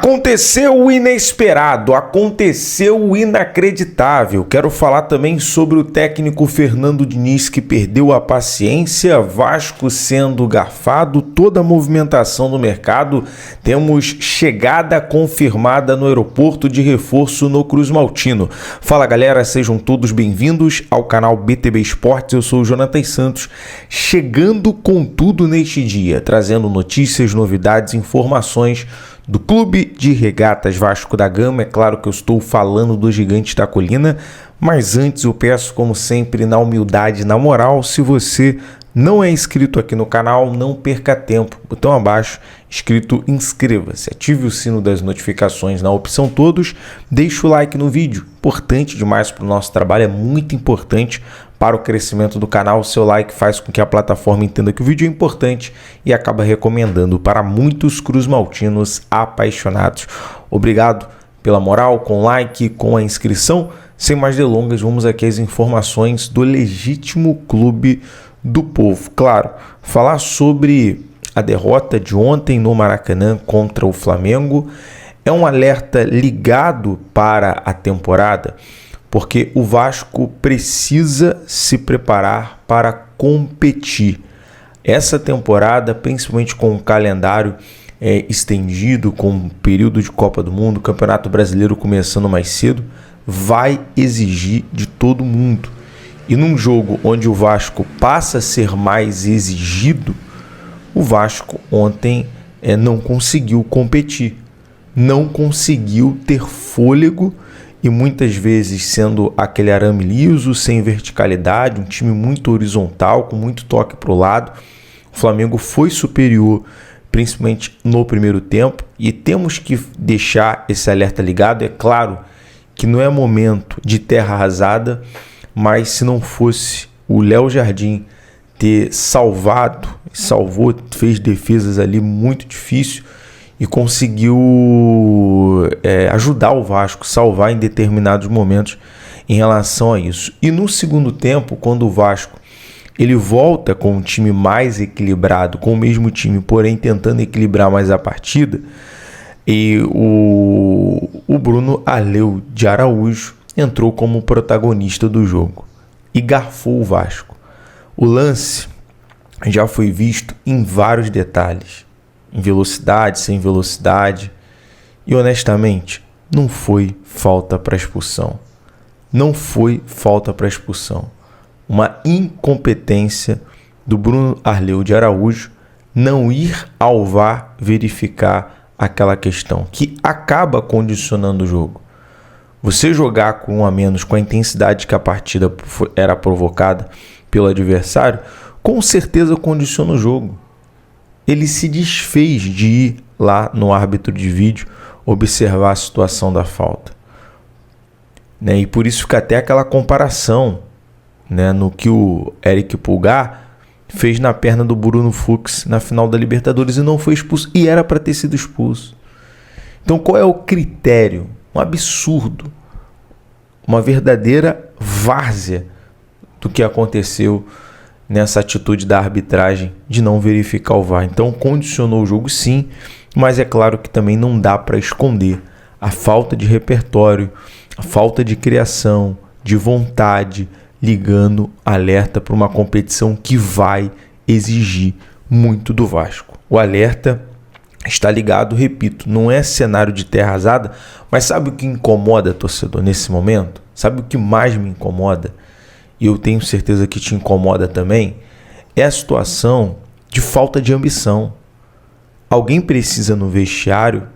Aconteceu o inesperado, aconteceu o inacreditável. Quero falar também sobre o técnico Fernando Diniz, que perdeu a paciência, Vasco sendo garfado, toda a movimentação no mercado. Temos chegada confirmada no aeroporto de reforço no Cruz Maltino. Fala galera, sejam todos bem-vindos ao canal BTB Esportes. Eu sou o Jonathan Santos, chegando com tudo neste dia, trazendo notícias, novidades, informações do Clube de Regatas Vasco da Gama. É claro que eu estou falando do Gigante da Colina, mas antes eu peço, como sempre, na humildade e na moral, se você não é inscrito aqui no canal, não perca tempo, botão abaixo, escrito inscreva-se, ative o sino das notificações na opção todos, deixe o like no vídeo, importante demais para o nosso trabalho, é muito importante para o crescimento do canal. O seu like faz com que a plataforma entenda que o vídeo é importante e acaba recomendando para muitos cruzmaltinos apaixonados. Obrigado pela moral, com o like, com a inscrição. Sem mais delongas, vamos aqui às informações do legítimo clube do povo. Claro, falar sobre a derrota de ontem no Maracanã contra o Flamengo é um alerta ligado para a temporada, porque o Vasco precisa se preparar para competir. Essa temporada, principalmente com o calendário estendido, com o período de Copa do Mundo, Campeonato Brasileiro começando mais cedo, vai exigir de todo mundo. E num jogo onde o Vasco passa a ser mais exigido, o Vasco ontem não conseguiu competir, não conseguiu ter fôlego e muitas vezes sendo aquele arame liso, sem verticalidade, um time muito horizontal, com muito toque para o lado. O Flamengo foi superior, principalmente no primeiro tempo, e temos que deixar esse alerta ligado. É claro que não é momento de terra arrasada, mas se não fosse o Léo Jardim ter salvou, fez defesas ali muito difíceis e conseguiu ajudar o Vasco, salvar em determinados momentos em relação a isso. E no segundo tempo, quando o Vasco ele volta com um time mais equilibrado, com o mesmo time, porém tentando equilibrar mais a partida, e o Bruno Arleu de Araújo entrou como protagonista do jogo e garfou o Vasco. O lance já foi visto em vários detalhes, em velocidade, sem velocidade, e honestamente não foi falta para expulsão. Não foi falta para expulsão. Uma incompetência do Bruno Arleu de Araújo não ir ao VAR verificar aquela questão que acaba condicionando o jogo. Você jogar com um a menos, com a intensidade que a partida era provocada pelo adversário, com certeza condiciona o jogo. Ele se desfez de ir lá no árbitro de vídeo observar a situação da falta, né? E por isso fica até aquela comparação, né, no que o Eric Pulgar fez na perna do Bruno Fux na final da Libertadores e não foi expulso, e era para ter sido expulso. Então qual é o critério? Um absurdo, uma verdadeira várzea do que aconteceu nessa atitude da arbitragem de não verificar o VAR. Então condicionou o jogo sim, mas é claro que também não dá para esconder a falta de repertório, a falta de criação, de vontade, ligando alerta para uma competição que vai exigir muito do Vasco. O alerta está ligado, repito, não é cenário de terra arrasada, mas sabe o que incomoda, torcedor, nesse momento? Sabe o que mais me incomoda? E eu tenho certeza que te incomoda também, é a situação de falta de ambição. Alguém precisa no vestiário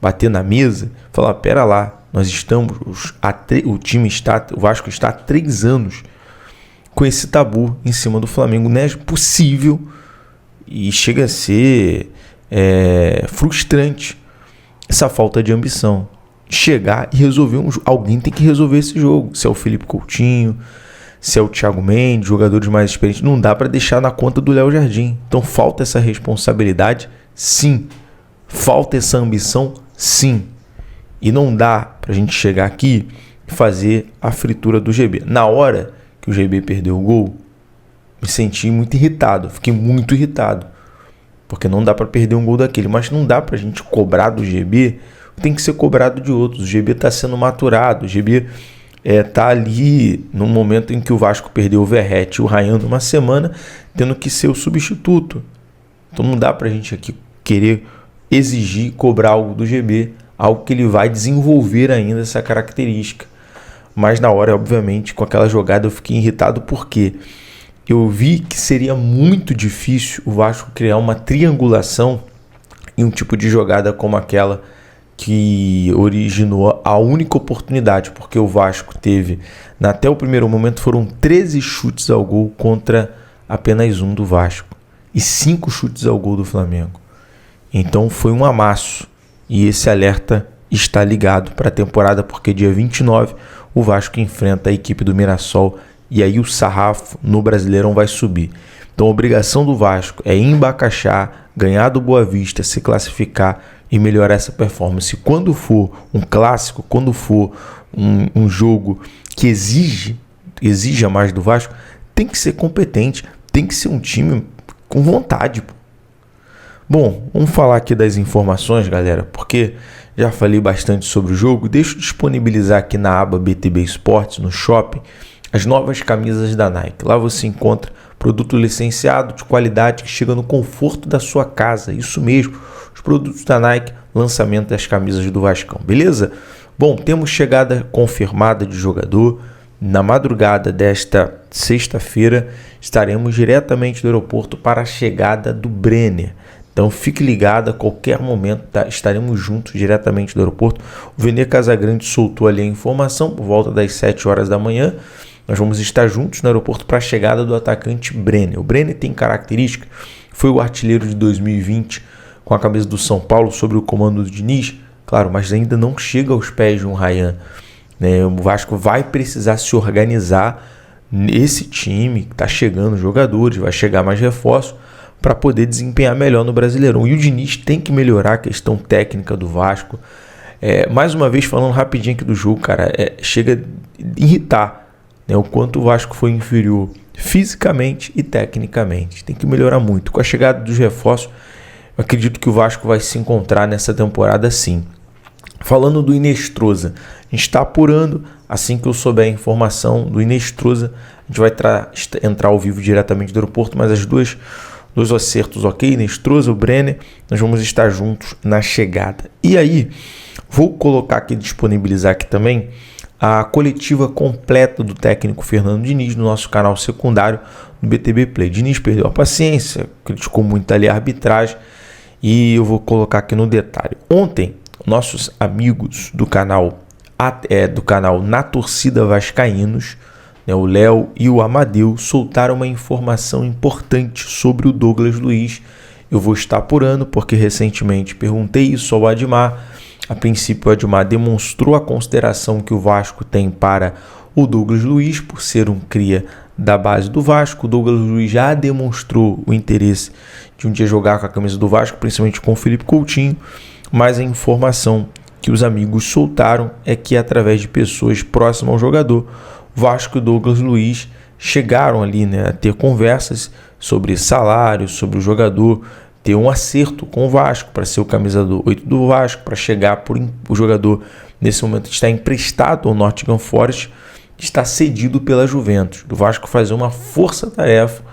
bater na mesa e falar, pera lá, nós estamos, o Vasco está há 3 anos com esse tabu em cima do Flamengo. Não é possível e chega a ser frustrante essa falta de ambição. Chegar e resolver um jogo. Alguém tem que resolver esse jogo. Se é o Felipe Coutinho, se é o Thiago Mendes, jogadores mais experientes, não dá para deixar na conta do Léo Jardim. Então falta essa responsabilidade, sim. Falta essa ambição, sim. E não dá para a gente chegar aqui e fazer a fritura do GB. Na hora que o GB perdeu o gol, me senti muito irritado. Fiquei muito irritado. Porque não dá para perder um gol daquele. Mas não dá para a gente cobrar do GB tem que ser cobrado de outros. O GB está sendo maturado, o GB está ali no momento em que o Vasco perdeu o Verratti e o Ryan numa semana, tendo que ser o substituto. Então não dá para a gente aqui querer exigir, cobrar algo do GB, algo que ele vai desenvolver ainda essa característica. Mas na hora, obviamente, com aquela jogada eu fiquei irritado porque eu vi que seria muito difícil o Vasco criar uma triangulação em um tipo de jogada como aquela que originou a única oportunidade, porque o Vasco teve, até o primeiro momento, foram 13 chutes ao gol contra apenas um do Vasco e 5 chutes ao gol do Flamengo. Então foi um amasso e esse alerta está ligado para a temporada, porque dia 29 o Vasco enfrenta a equipe do Mirassol e aí o sarrafo no Brasileirão vai subir. Então a obrigação do Vasco é ir em Bacaxá, ganhar do Boa Vista, se classificar e melhorar essa performance. Quando for um clássico, quando for um jogo que exija mais do Vasco, tem que ser competente, tem que ser um time com vontade. Bom, vamos falar aqui das informações, galera, porque já falei bastante sobre o jogo. Deixa eu disponibilizar aqui na aba BTB Esportes, no shopping, as novas camisas da Nike. Lá você encontra produto licenciado de qualidade que chega no conforto da sua casa. Isso mesmo, os produtos da Nike, lançamento das camisas do Vascão, beleza? Bom, temos chegada confirmada de jogador. Na madrugada desta sexta-feira, estaremos diretamente do aeroporto para a chegada do Brenner. Então fique ligado, a qualquer momento estaremos juntos diretamente do aeroporto. O Vene Casagrande soltou ali a informação por volta das 7 horas da manhã. Nós vamos estar juntos no aeroporto para a chegada do atacante Brenner. O Brenner tem característica, foi o artilheiro de 2020 com a camisa do São Paulo sob o comando do Diniz, claro, mas ainda não chega aos pés de um Ryan. O Vasco vai precisar se organizar nesse time, que está chegando jogadores, vai chegar mais reforços para poder desempenhar melhor no Brasileirão. E o Diniz tem que melhorar a questão técnica do Vasco. Mais uma vez, falando rapidinho aqui do jogo, cara, chega a irritar, o quanto o Vasco foi inferior fisicamente e tecnicamente. Tem que melhorar muito. Com a chegada dos reforços, eu acredito que o Vasco vai se encontrar nessa temporada sim. Falando do Inestrosa, a gente está apurando. Assim que eu souber a informação do Inestrosa, a gente vai entrar ao vivo diretamente do aeroporto, mas dois acertos, ok? Inestrosa, o Brenner, nós vamos estar juntos na chegada. E aí, vou colocar aqui, disponibilizar aqui também a coletiva completa do técnico Fernando Diniz no nosso canal secundário do BTB Play. Diniz perdeu a paciência, criticou muito ali a arbitragem e eu vou colocar aqui no detalhe. Ontem, nossos amigos do canal Na Torcida Vascaínos, o Léo e o Amadeu, soltaram uma informação importante sobre o Douglas Luiz. Eu vou estar apurando porque recentemente perguntei isso ao Admar. A princípio, o Admar demonstrou a consideração que o Vasco tem para o Douglas Luiz por ser um cria da base do Vasco. O Douglas Luiz já demonstrou o interesse de um dia jogar com a camisa do Vasco, principalmente com o Felipe Coutinho, mas a informação que os amigos soltaram é que através de pessoas próximas ao jogador, Vasco e Douglas Luiz chegaram ali, a ter conversas sobre salário, sobre o jogador, ter um acerto com o Vasco para ser o camisa 8 do Vasco, para chegar o jogador nesse momento está emprestado ao Nottingham Forest, está cedido pela Juventus. O Vasco fazer uma força-tarefa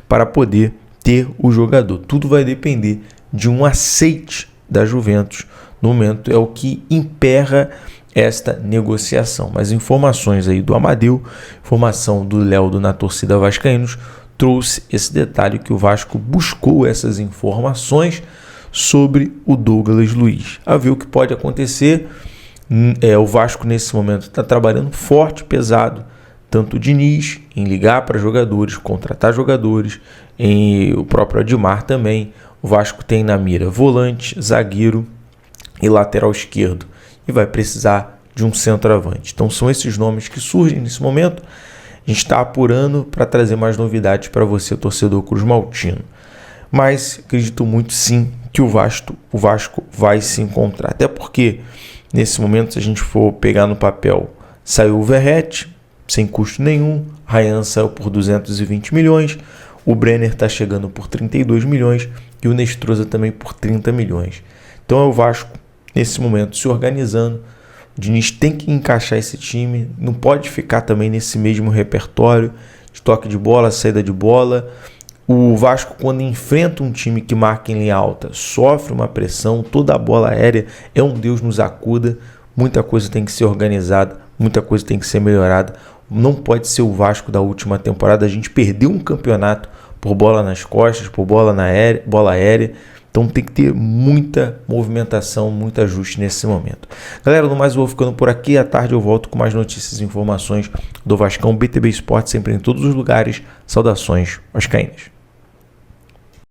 para poder ter o jogador. Tudo vai depender de um aceite da Juventus. No momento é o que emperra esta negociação. Mas informações aí do Amadeu, informação do Léo do Na Torcida Vascaínos, trouxe esse detalhe que o Vasco buscou essas informações sobre o Douglas Luiz. A ver o que pode acontecer. O Vasco nesse momento está trabalhando forte, pesado, tanto o Diniz em ligar para jogadores, contratar jogadores, o próprio Admar também. O Vasco tem na mira volante, zagueiro e lateral esquerdo e vai precisar de um centroavante. Então são esses nomes que surgem nesse momento. A gente está apurando para trazer mais novidades para você, torcedor cruzmaltino. Mas acredito muito sim que o Vasco vai se encontrar. Até porque, nesse momento, se a gente for pegar no papel, saiu o Verratti, sem custo nenhum. Ryan saiu por 220 milhões. O Brenner está chegando por 32 milhões. E o Nestrosa também por 30 milhões. Então é o Vasco nesse momento, se organizando. O Diniz tem que encaixar esse time, não pode ficar também nesse mesmo repertório de toque de bola, saída de bola. O Vasco, quando enfrenta um time que marca em linha alta, sofre uma pressão, toda a bola aérea é um Deus nos acuda, muita coisa tem que ser organizada, muita coisa tem que ser melhorada. Não pode ser o Vasco da última temporada, a gente perdeu um campeonato por bola nas costas, por bola aérea. Então tem que ter muita movimentação, muito ajuste nesse momento. Galera, no mais eu vou ficando por aqui. À tarde eu volto com mais notícias e informações do Vascão. BTB Esporte sempre em todos os lugares. Saudações vascaínas.